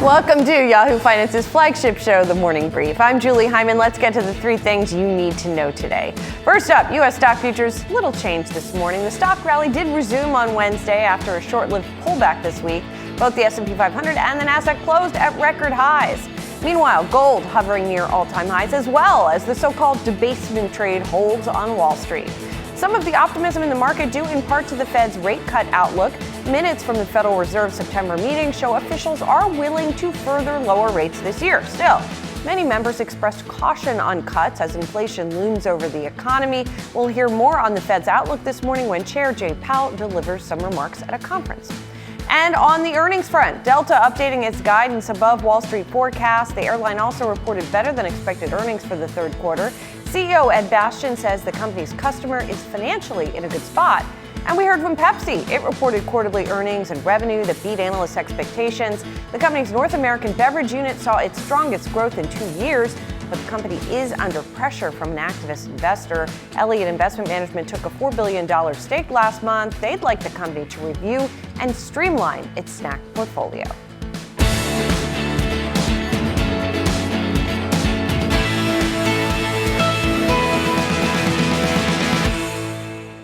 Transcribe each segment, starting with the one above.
Welcome to Yahoo Finance's flagship show, The Morning Brief. I'm Julie Hyman. Let's get to the three things you need to know today. First up, U.S. stock futures, little change this morning. The stock rally did resume on Wednesday after a short-lived pullback this week. Both the S&P 500 and the Nasdaq closed at record highs. Meanwhile, gold hovering near all-time highs, as well as the so-called debasement trade holds on Wall Street. Some of the optimism in the market due in part to the Fed's rate cut outlook. Minutes from the Federal Reserve September meeting show officials are willing to further lower rates this year. Still, many members expressed caution on cuts as inflation looms over the economy. We'll hear more on the Fed's outlook this morning when Chair Jay Powell delivers some remarks at a conference. And on the earnings front, Delta updating its guidance above Wall Street forecast. The airline also reported better than expected earnings for the third quarter. CEO Ed Bastian says the company's customer is financially in a good spot. And we heard from Pepsi. It reported quarterly earnings and revenue that beat analysts' expectations. The company's North American beverage unit saw its strongest growth in 2 years, but the company is under pressure from an activist investor. Elliott Investment Management took a $4 billion stake last month. They'd like the company to review and streamline its snack portfolio.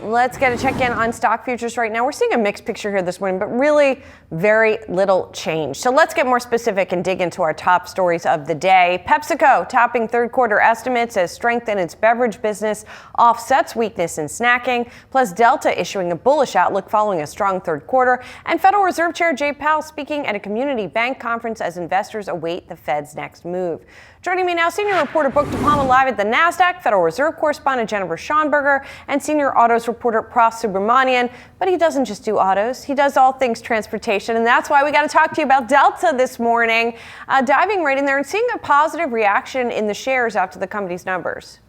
Let's get a check-in on stock futures right now. We're seeing a mixed picture here this morning, but really very little change. So let's get more specific and dig into our top stories of the day. PepsiCo topping third quarter estimates as strength in its beverage business offsets weakness in snacking, plus Delta issuing a bullish outlook following a strong third quarter, and Federal Reserve Chair Jay Powell speaking at a community bank conference as investors await the Fed's next move. Joining me now, senior reporter Brooke DePalma live at the NASDAQ, Federal Reserve correspondent Jennifer Schonberger, and senior autos reporter Prof. Subramanian. But he doesn't just do autos, he does all things transportation, and that's why we got to talk to you about Delta this morning. Diving right in there and seeing a positive reaction in the shares after the company's numbers.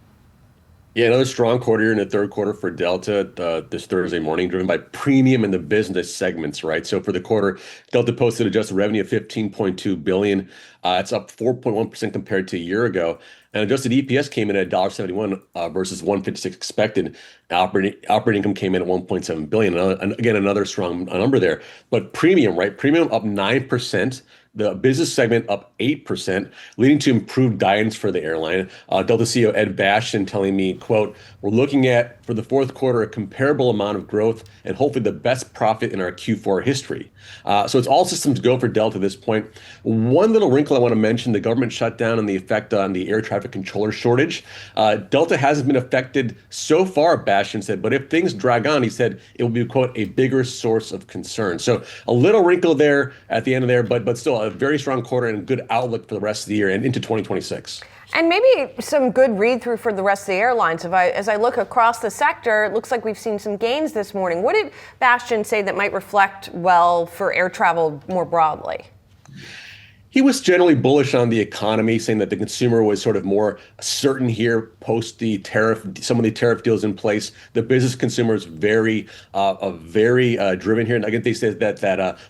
Yeah, another strong quarter in the third quarter for Delta this Thursday morning, driven by premium in the business segments, right? So for the quarter, Delta posted adjusted revenue of $15.2 billion. It's up 4.1% compared to a year ago. And adjusted EPS came in at $1.71 versus $1.56 expected. Operating income came in at $1.7 billion. And again, another strong number there. But premium, right? Premium up 9%. The business segment up 8%, leading to improved guidance for the airline. Delta CEO Ed Bastian telling me, quote, "We're looking at, for the fourth quarter, a comparable amount of growth and hopefully the best profit in our Q4 history." So it's all systems go for Delta at this point. One little wrinkle I want to mention, the government shutdown and the effect on the air traffic controller shortage. Delta hasn't been affected so far, Bastian said, but if things drag on, he said, it will be, quote, a bigger source of concern. So a little wrinkle there at the end of there, but still a very strong quarter and good outlook for the rest of the year and into 2026. And maybe some good read-through for the rest of the airlines. As I look across the sector, it looks like we've seen some gains this morning. What did Bastian say that might reflect well for air travel more broadly? He was generally bullish on the economy, saying that the consumer was sort of more certain here post the tariff, some of the tariff deals in place. The business consumer is very driven here. And again, they said that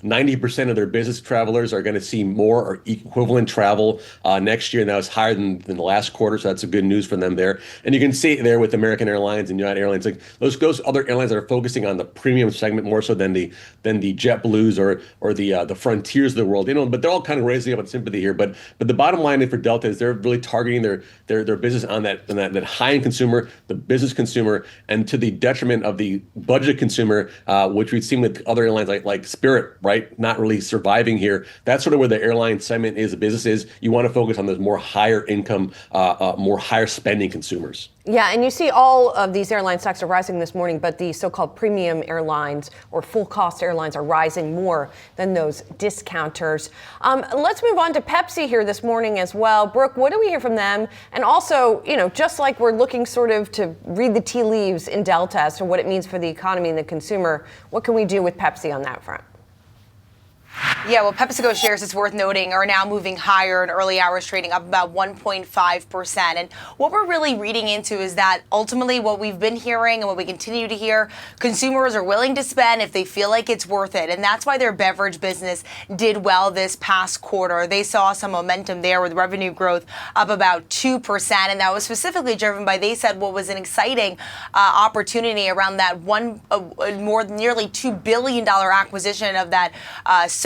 90% of their business travelers are going to see more or equivalent travel next year, and that was higher than the last quarter. So that's a good news for them there. And you can see it there with American Airlines and United Airlines, like those other airlines that are focusing on the premium segment more so than the JetBlues or the Frontiers of the world. But they're all kind of raising up on sympathy here. But the bottom line for Delta is they're really targeting their business on that high-end consumer, the business consumer, and to the detriment of the budget consumer, which we've seen with other airlines like Spirit, right? Not really surviving here. That's sort of where the airline segment is, the business is. You want to focus on those more higher income, more higher spending consumers. Yeah, and you see all of these airline stocks are rising this morning, but the so-called premium airlines or full-cost airlines are rising more than those discounters. Let's move on to Pepsi here this morning as well. Brooke, what do we hear from them? And also, just like we're looking sort of to read the tea leaves in Delta as to what it means for the economy and the consumer, what can we do with Pepsi on that front? Yeah, well, PepsiCo shares, it's worth noting, are now moving higher in early hours, trading up about 1.5%. And what we're really reading into is that ultimately what we've been hearing and what we continue to hear, consumers are willing to spend if they feel like it's worth it. And that's why their beverage business did well this past quarter. They saw some momentum there with revenue growth up about 2%. And that was specifically driven by, they said, what was an exciting opportunity around that nearly $2 billion acquisition of that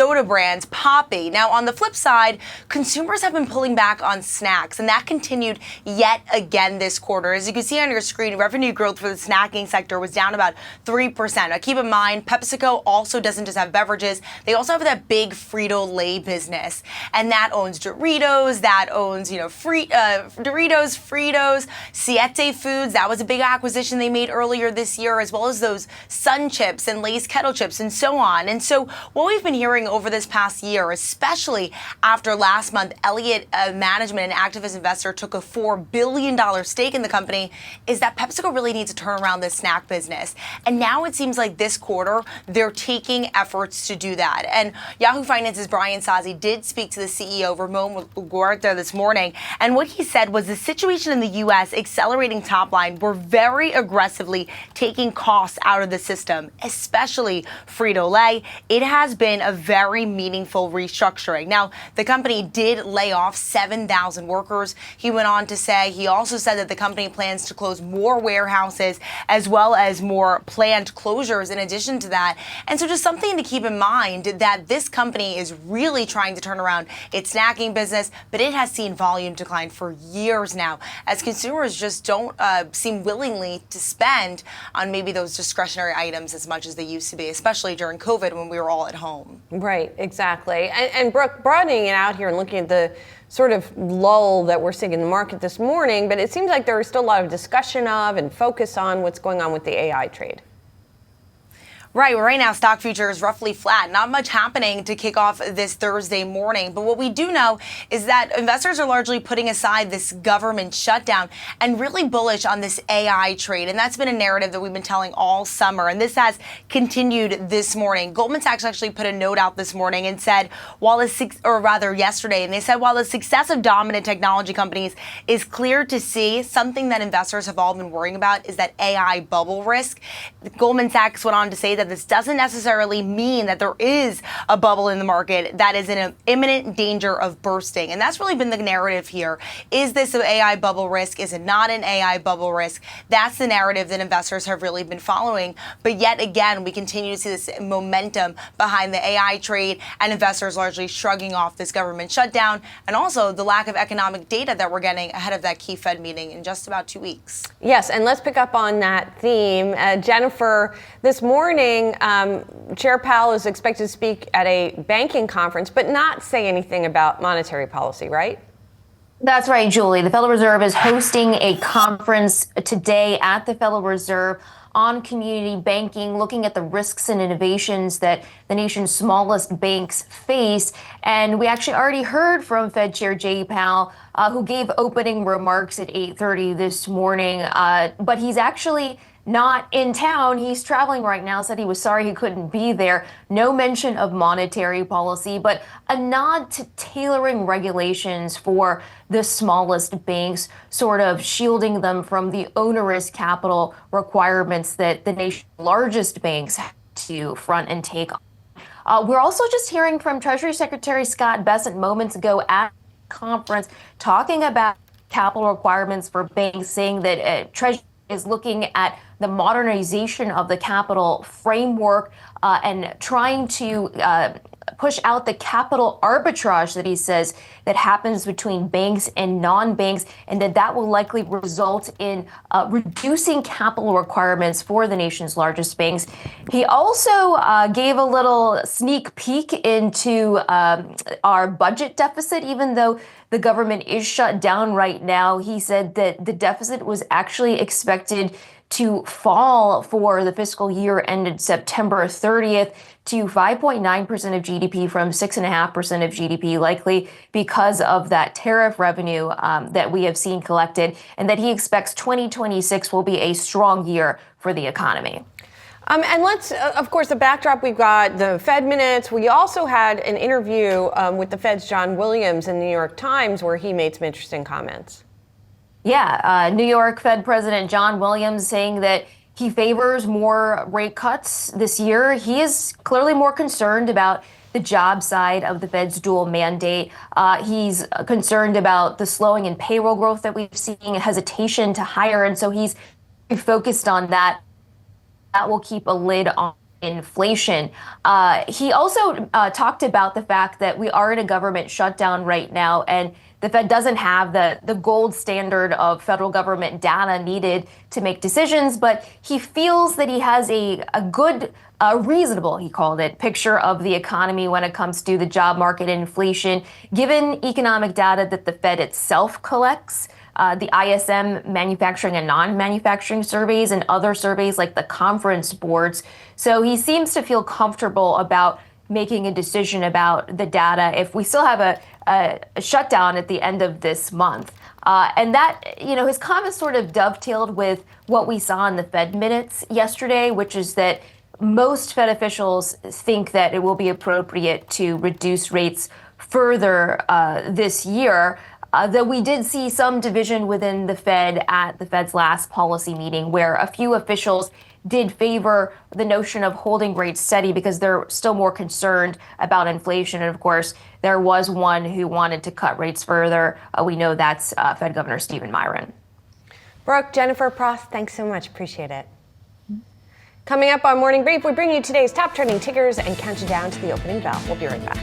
soda brands Poppy. Now, on the flip side, consumers have been pulling back on snacks, and that continued yet again this quarter. As you can see on your screen, revenue growth for the snacking sector was down about 3%. Now, keep in mind, PepsiCo also doesn't just have beverages. They also have that big Frito-Lay business, and that owns Doritos, that owns, Doritos, Fritos, Siete Foods. That was a big acquisition they made earlier this year, as well as those Sun Chips and Lay's Kettle Chips and so on. And so what we've been hearing over this past year, especially after last month, Elliott Management, an activist investor, took a $4 billion stake in the company, is that PepsiCo really needs to turn around this snack business. And now it seems like this quarter, they're taking efforts to do that. And Yahoo Finance's Brian Sazzi did speak to the CEO, Ramon Laguarta, this morning. And what he said was the situation in the U.S. accelerating top line. We're very aggressively taking costs out of the system, especially Frito-Lay. It has been a very meaningful restructuring. Now, the company did lay off 7,000 workers. He went on to say, he also said that the company plans to close more warehouses as well as more planned closures in addition to that. And so just something to keep in mind that this company is really trying to turn around its snacking business, but it has seen volume decline for years now as consumers just don't seem willingly to spend on maybe those discretionary items as much as they used to be, especially during COVID when we were all at home. Right, exactly. And Brooke, broadening it out here and looking at the sort of lull that we're seeing in the market this morning, but it seems like there is still a lot of discussion of and focus on what's going on with the AI trade. Right. Well, right now, stock futures roughly flat. Not much happening to kick off this Thursday morning. But what we do know is that investors are largely putting aside this government shutdown and really bullish on this AI trade. And that's been a narrative that we've been telling all summer. And this has continued this morning. Goldman Sachs actually put a note out this morning and said, yesterday, and they said, while the success of dominant technology companies is clear to see, something that investors have all been worrying about is that AI bubble risk. Goldman Sachs went on to say that this doesn't necessarily mean that there is a bubble in the market that is in an imminent danger of bursting. And that's really been the narrative here. Is this an AI bubble risk? Is it not an AI bubble risk? That's the narrative that investors have really been following. But yet again, we continue to see this momentum behind the AI trade and investors largely shrugging off this government shutdown and also the lack of economic data that we're getting ahead of that key Fed meeting in just about 2 weeks. Yes, and let's pick up on that theme. Jennifer, this morning, Chair Powell is expected to speak at a banking conference, but not say anything about monetary policy, right? That's right, Julie. The Federal Reserve is hosting a conference today at the Federal Reserve on community banking, looking at the risks and innovations that the nation's smallest banks face. And we actually already heard from Fed Chair Jay Powell, who gave opening remarks at 8:30 this morning. But he's actually not in town. He's traveling right now, said he was sorry he couldn't be there. No mention of monetary policy, but a nod to tailoring regulations for the smallest banks, sort of shielding them from the onerous capital requirements that the nation's largest banks have to front and take on. We're also just hearing from Treasury Secretary Scott Bessent moments ago at the conference talking about capital requirements for banks, saying that Treasury is looking at the modernization of the capital framework and trying to push out the capital arbitrage that he says that happens between banks and non-banks, and that will likely result in reducing capital requirements for the nation's largest banks. He also gave a little sneak peek into our budget deficit, even though the government is shut down right now. He said that the deficit was actually expected to fall for the fiscal year ended September 30th to 5.9% of GDP from 6.5% of GDP, likely because of that tariff revenue that we have seen collected, and that he expects 2026 will be a strong year for the economy. And let's, of course, the backdrop, we've got the Fed minutes. We also had an interview with the Fed's John Williams in the New York Times where he made some interesting comments. Yeah, New York Fed President John Williams saying that he favors more rate cuts this year. He is clearly more concerned about the job side of the Fed's dual mandate. He's concerned about the slowing in payroll growth that we've seen, hesitation to hire. And so he's focused on that. That will keep a lid on inflation. He also talked about the fact that we are in a government shutdown right now, and the Fed doesn't have the gold standard of federal government data needed to make decisions, but he feels that he has a good, reasonable, he called it, picture of the economy when it comes to the job market and inflation, given economic data that the Fed itself collects, the ISM manufacturing and non-manufacturing surveys, and other surveys like the Conference Boards. So he seems to feel comfortable about making a decision about the data if we still have a shutdown at the end of this month. And that, his comments sort of dovetailed with what we saw in the Fed minutes yesterday, which is that most Fed officials think that it will be appropriate to reduce rates further this year. Though we did see some division within the Fed at the Fed's last policy meeting, where a few officials did favor the notion of holding rates steady because they're still more concerned about inflation. And of course, there was one who wanted to cut rates further. We know that's Fed Governor Stephen Miron. Brooke, Jennifer, Prost, thanks so much. Appreciate it. Coming up on Morning Brief, we bring you today's top trending tickers and count you down to the opening bell. We'll be right back.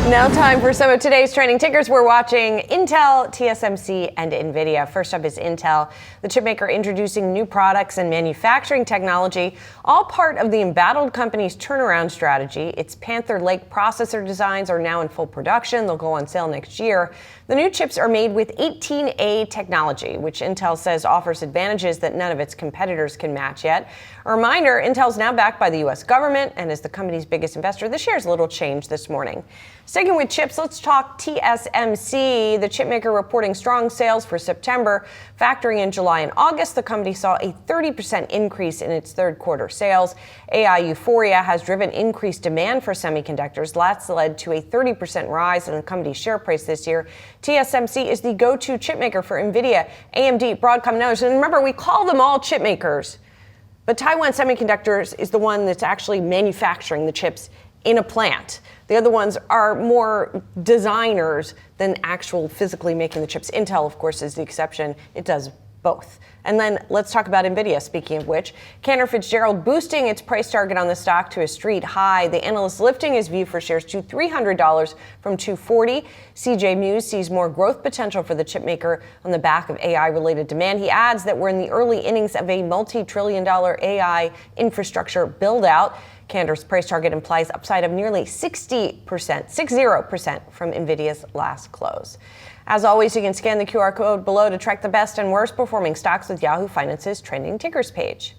Now time for some of today's trending tickers. We're watching Intel, TSMC, and NVIDIA. First up is Intel, the chipmaker introducing new products and manufacturing technology, all part of the embattled company's turnaround strategy. Its Panther Lake processor designs are now in full production. They'll go on sale next year. The new chips are made with 18A technology, which Intel says offers advantages that none of its competitors can match yet. A reminder, Intel's now backed by the U.S. government and is the company's biggest investor. The shares a little changed this morning. Sticking with chips, let's talk TSMC, the chipmaker reporting strong sales for September. Factoring in July and August, the company saw a 30% increase in its third quarter sales. AI euphoria has driven increased demand for semiconductors. That's led to a 30% rise in the company's share price this year. TSMC is the go-to chipmaker for NVIDIA, AMD, Broadcom, and others. And remember, we call them all chipmakers. But Taiwan Semiconductors is the one that's actually manufacturing the chips in a plant. The other ones are more designers than actual physically making the chips. Intel, of course, is the exception. It does both. And then let's talk about NVIDIA, speaking of which. Cantor Fitzgerald boosting its price target on the stock to a street high. The analyst lifting his view for shares to $300 from $240. CJ Muse sees more growth potential for the chipmaker on the back of AI-related demand. He adds that we're in the early innings of a multi-trillion-dollar AI infrastructure build-out. Cantor's price target implies upside of nearly 60% from NVIDIA's last close. As always, you can scan the QR code below to track the best and worst performing stocks with Yahoo Finance's trending tickers page.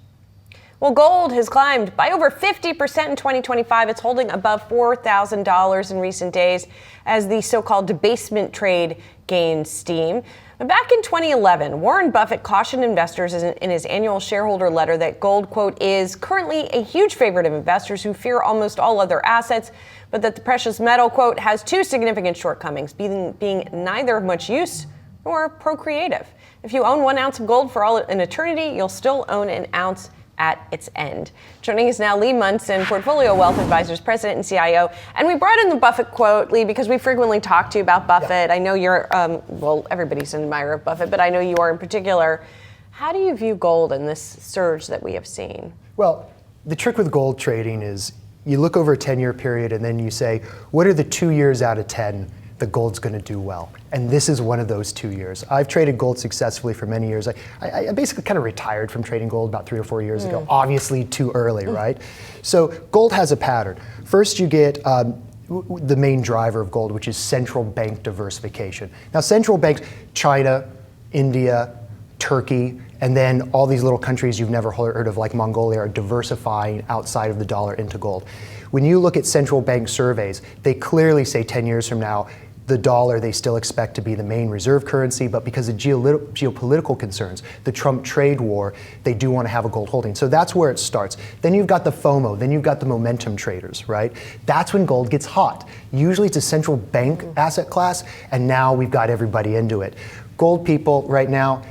Well, gold has climbed by over 50% in 2025. It's holding above $4,000 in recent days as the so-called debasement trade gains steam. Back in 2011, Warren Buffett cautioned investors in his annual shareholder letter that gold, quote, is currently a huge favorite of investors who fear almost all other assets, but that the precious metal, quote, has two significant shortcomings, being neither of much use nor procreative. If you own 1 ounce of gold for all an eternity, you'll still own an ounce at its end. Joining us now, Lee Munson, Portfolio Wealth Advisors President and CIO. And we brought in the Buffett quote, Lee, because we frequently talk to you about Buffett. Yeah. I know you're, well, everybody's an admirer of Buffett, but I know you are in particular. How do you view gold in this surge that we have seen? Well, the trick with gold trading is you look over a 10-year period and then you say, what are the 2 years out of 10 the gold's going to do well? And this is one of those 2 years. I've traded gold successfully for many years. I basically kind of retired from trading gold about 3 or 4 years ago, obviously too early, right? So gold has a pattern. First you get the main driver of gold, which is central bank diversification. Now central banks, China, India, Turkey, and then all these little countries you've never heard of like Mongolia are diversifying outside of the dollar into gold. When you look at central bank surveys, they clearly say 10 years from now, the dollar they still expect to be the main reserve currency, but because of geopolitical concerns, the Trump trade war, they do want to have a gold holding. So that's where it starts. Then you've got the FOMO, then you've got the momentum traders, right? That's when gold gets hot. Usually it's a central bank asset class, and now we've got everybody into it. Gold people right now,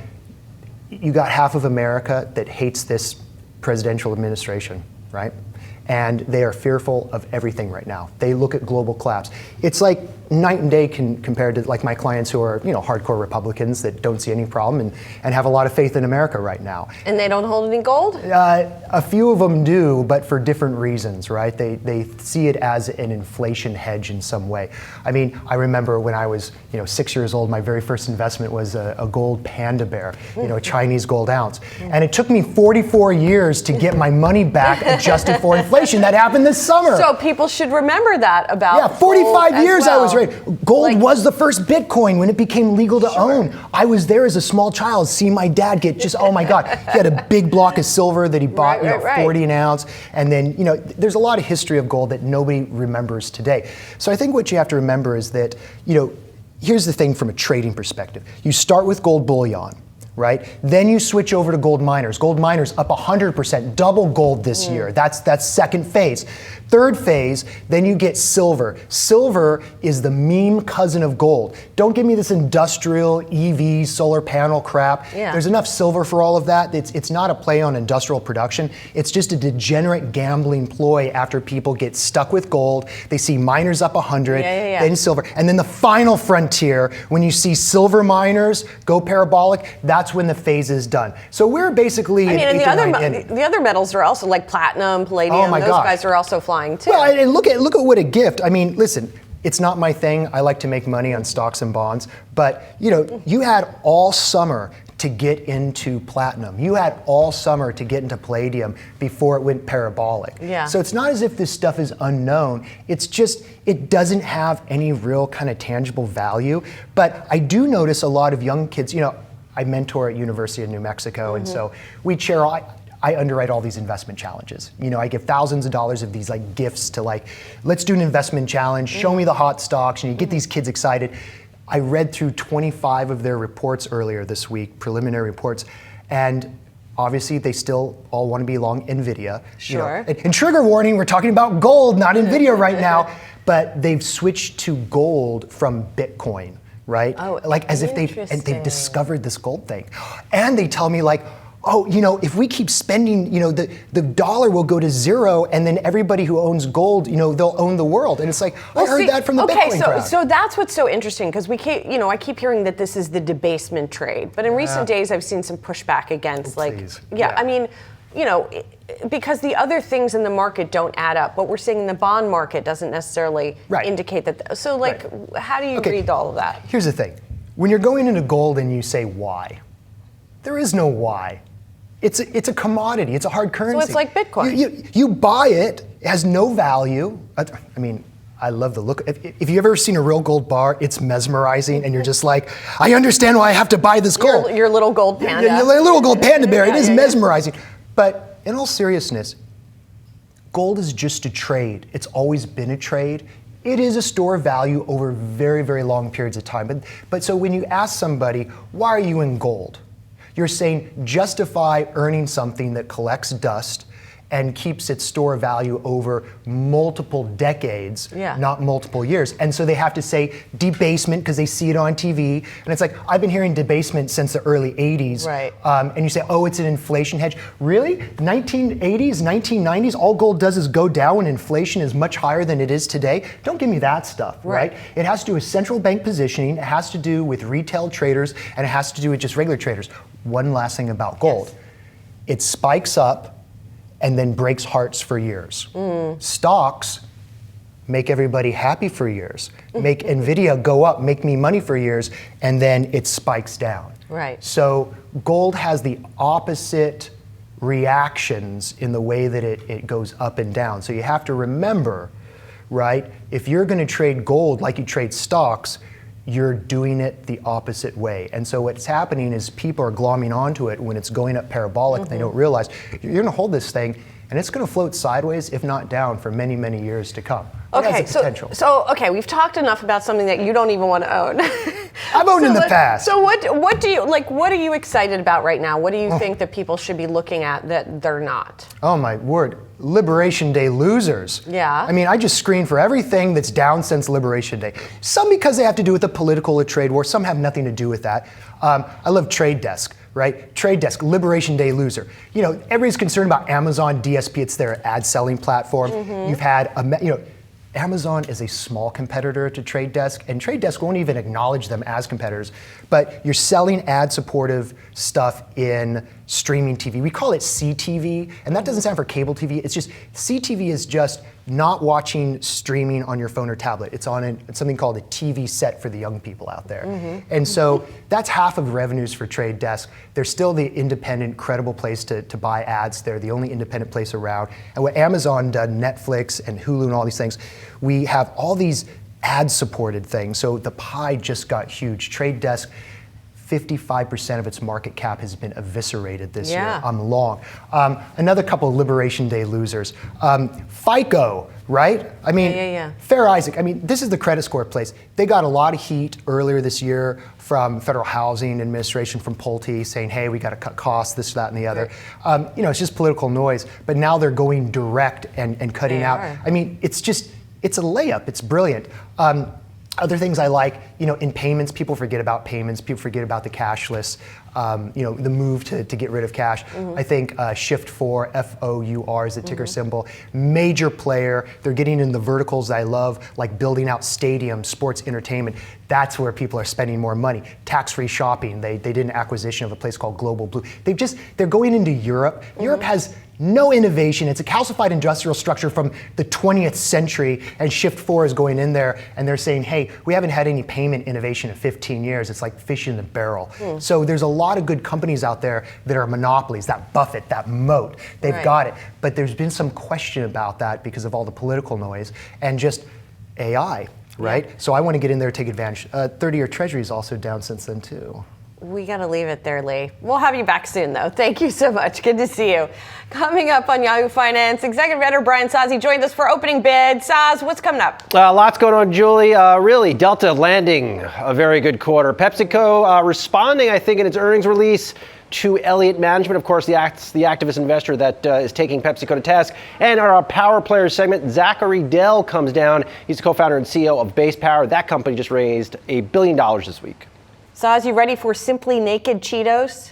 you got half of America that hates this presidential administration, right? and they are fearful of everything right now. They look at global collapse. It's like night and day compared to like my clients who are, hardcore Republicans that don't see any problem and have a lot of faith in America right now. And they don't hold any gold? A few of them do, but for different reasons, right? They see it as an inflation hedge in some way. I mean, I remember when I was 6 years old, my very first investment was a gold panda bear, a Chinese gold ounce. And it took me 44 years to get my money back adjusted for inflation. That happened this summer. So people should remember that about Yeah, 45 years I was right. Gold was the first Bitcoin when it became legal to own. I was there as a small child, seeing my dad get just, oh my God, he had a big block of silver that he bought, 40 an ounce. And then, there's a lot of history of gold that nobody remembers today. So I think what you have to remember is that, here's the thing from a trading perspective. You start with gold bullion, right? Then you switch over to gold miners. Gold miners up 100%, double gold this year. That's second phase. Third phase, then you get silver. Silver is the meme cousin of gold. Don't give me this industrial EV solar panel crap. Yeah. There's enough silver for all of that. It's not a play on industrial production. It's just a degenerate gambling ploy after people get stuck with gold. They see miners up 100, then silver. And then the final frontier, when you see silver miners go parabolic, that's when the phase is done. So we're basically and the other metals are also like platinum, palladium. Oh my those gosh. guys are also flying too. Well, and look at what a gift. I mean, listen, it's not my thing. I like to make money on stocks and bonds, but you had all summer to get into platinum. You had all summer to get into palladium before it went parabolic. Yeah. So it's not as if this stuff is unknown. It's just, it doesn't have any real kind of tangible value. But I do notice a lot of young kids, I mentor at University of New Mexico, and so I underwrite all these investment challenges. I give thousands of dollars of these like gifts to let's do an investment challenge, show me the hot stocks, and you get these kids excited. I read through 25 of their reports earlier this week, preliminary reports, and obviously they still all want to be long NVIDIA. Sure. And trigger warning, we're talking about gold, not NVIDIA right now, but they've switched to gold from Bitcoin, right? Oh, as if they've discovered this gold thing. And they tell me if we keep spending, the dollar will go to zero, and then everybody who owns gold, they'll own the world. And it's I heard that from the Bitcoin crowd. So that's what's so interesting, because I keep hearing that this is the debasement trade, but in recent days I've seen some pushback against because the other things in the market don't add up. What we're seeing in the bond market doesn't necessarily indicate that. So how do you read all of that? Here's the thing. When you're going into gold and you say why, there is no why. It's a commodity. It's a hard currency. So it's like Bitcoin. You buy it. It has no value. I love the look. If you've ever seen a real gold bar, it's mesmerizing, and you're just like, I understand why I have to buy this gold. Your little gold panda. Your little gold panda bear. It is mesmerizing. But in all seriousness, gold is just a trade. It's always been a trade. It is a store of value over very, very long periods of time. But so when you ask somebody, why are you in gold? You're saying justify earning something that collects dust and keeps its store of value over multiple decades, not multiple years. And so they have to say debasement because they see it on TV. And it's I've been hearing debasement since the early 80s. Right. And you say, oh, it's an inflation hedge. Really? 1980s, 1990s, all gold does is go down when inflation is much higher than it is today? Don't give me that stuff, right? It has to do with central bank positioning. It has to do with retail traders, and it has to do with just regular traders. One last thing about gold. It spikes up and then breaks hearts for years. Stocks make everybody happy for years, make NVIDIA go up, make me money for years, and then it spikes down. Right. So gold has the opposite reactions in the way that it goes up and down. So you have to remember, right, if you're gonna trade gold like you trade stocks, you're doing it the opposite way. And so what's happening is people are glomming onto it when it's going up parabolic. They don't realize you're gonna hold this thing and it's gonna float sideways, if not down, for many, many years to come. Okay, so we've talked enough about something that you don't even want to own. I've owned in the past. So what do you what are you excited about right now? What do you think that people should be looking at that they're not? Oh my word, Liberation Day losers. Yeah. I just screen for everything that's down since Liberation Day. Some because they have to do with the political or trade war, some have nothing to do with that. I love Trade Desk. right? Trade Desk, Liberation Day loser. You know, everybody's concerned about Amazon DSP. It's their ad selling platform. You've had, Amazon is a small competitor to Trade Desk, and Trade Desk won't even acknowledge them as competitors. But you're selling ad-supportive stuff in streaming TV. We call it CTV, and that doesn't stand for cable TV. It's just, CTV is just not watching streaming on your phone or tablet. It's on something called a TV set for the young people out there. And so that's half of revenues for Trade Desk. They're still the independent, credible place to buy ads. They're the only independent place around. And what Amazon done, Netflix and Hulu and all these things, we have all these ad-supported things. So the pie just got huge. Trade Desk, 55% of its market cap has been eviscerated this year. I'm long. Another couple of Liberation Day losers. FICO, right? I mean, Fair Isaac. I mean, this is the credit score place. They got a lot of heat earlier this year from Federal Housing Administration, from Pulte, saying, hey, we got to cut costs, this, that, and the other. It's just political noise. But now they're going direct and cutting out. I mean, it's a layup. It's brilliant. Other things I like, in payments, people forget about payments. People forget about the cashless, the move to get rid of cash. I think Shift4, F-O-U-R is the ticker symbol. Major player. They're getting in the verticals I love, like building out stadiums, sports entertainment. That's where people are spending more money. Tax-free shopping. They did an acquisition of a place called Global Blue. They're going into Europe. Europe has no innovation. It's a calcified industrial structure from the 20th century, and Shift4 is going in there, and they're saying, hey, we haven't had any payment innovation in 15 years. It's like fish in the barrel. So there's a lot of good companies out there that are monopolies, that Buffett, that Moat. They've got it. But there's been some question about that because of all the political noise and just AI, right? So I want to get in there, take advantage. 30-year Treasury is also down since then, too. We got to leave it there, Lee. We'll have you back soon, though. Thank you so much. Good to see you. Coming up on Yahoo Finance, executive editor Brian Sozzi joined us for opening bid. Soz, what's coming up? Lots going on, Julie. Really, Delta landing a very good quarter. PepsiCo responding, I think, in its earnings release to Elliott Management, of course, the activist investor that is taking PepsiCo to task. And our Power Players segment, Zachary Dell comes down. He's the co-founder and CEO of Base Power. That company just raised $1 billion this week. Soz, you ready for Simply Naked Cheetos?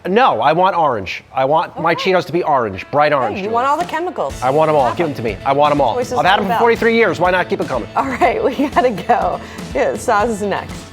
No, I want orange. I want my Cheetos to be orange, bright orange. Hey, you want all the chemicals. I want them all. Give them to me. I want them all. I've had them for 43 years. Why not keep it coming? All right, we gotta go. Yeah, Soz is next.